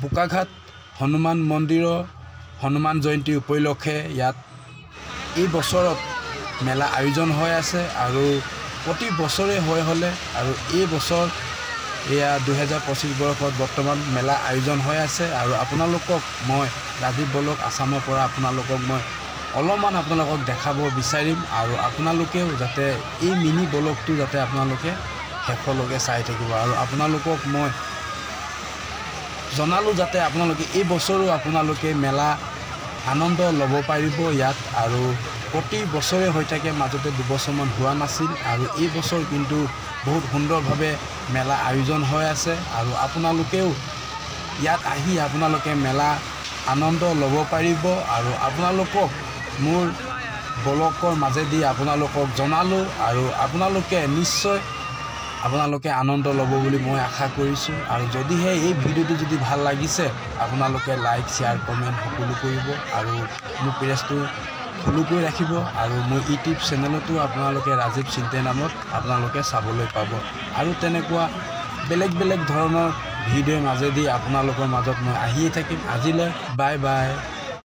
বোকাঘাট হনুমান মন্দিৰৰ হনুমান জয়ন্তী উপলক্ষে ইয়াত এই বছৰত মেলা আয়োজন হৈ আছে আৰু প্ৰতি বছৰে হলে আৰু এই বছৰ এয়া 2025 বৰ্ষত বৰ্তমান মেলা আয়োজন হৈ আছে আৰু আপোনালোকক মই ৰাজীৱ বলক আসামৰ পৰা আপোনালোকক মই অলপমান আপোনালোকক দেখাব বিচাৰিম আৰু আপোনালোকেও যাতে এই মিনি বলকটো যাতে আপোনালোকে শেষলৈকে চাই থাকিব আৰু আপোনালোকক মই জনালো যাতে আপোনালোকে এই বছৰো আপোনালোকে মেলা আনন্দ ল'ব পাৰিব ইয়াত আৰু প্ৰতি বছৰে হৈ থাকে মাজতে 2 বছৰমান হোৱা নাছিল আৰু এই বছৰ কিন্তু বহুত সুন্দৰভাৱে মেলা আয়োজন হৈ আছে আৰু আপোনালোকেও ইয়াত আহি আপোনালোকে মেলা আনন্দ ল'ব পাৰিব আৰু আপোনালোকক মোৰ বলকৰ মাজেদি আপোনালোকক জনালো আৰু আপোনালোকে নিশ্চয় আপোনালোকে আনন্দ ল'ব বুলি মই আশা কৰিছো আৰু যদিহে এই ভিডিওটো যদি ভাল লাগিছে আপোনালোকে লাইক শেয়াৰ কমেন্ট সকলো কৰিব আৰু মোৰ পেজটো ফলো কৰি ৰাখিব আৰু মোৰ ইউটিউব চেনেলতো আপোনালোকে ৰাজীৱ চিন্তে নামত আপোনালোকে চাবলৈ পাব আৰু তেনেকুৱা বেলেগ ধৰণৰ ভিডিঅ'ৰ মাজেদি আপোনালোকৰ মাজত মই আহিয়ে থাকিম আজিলৈ বাই বাই।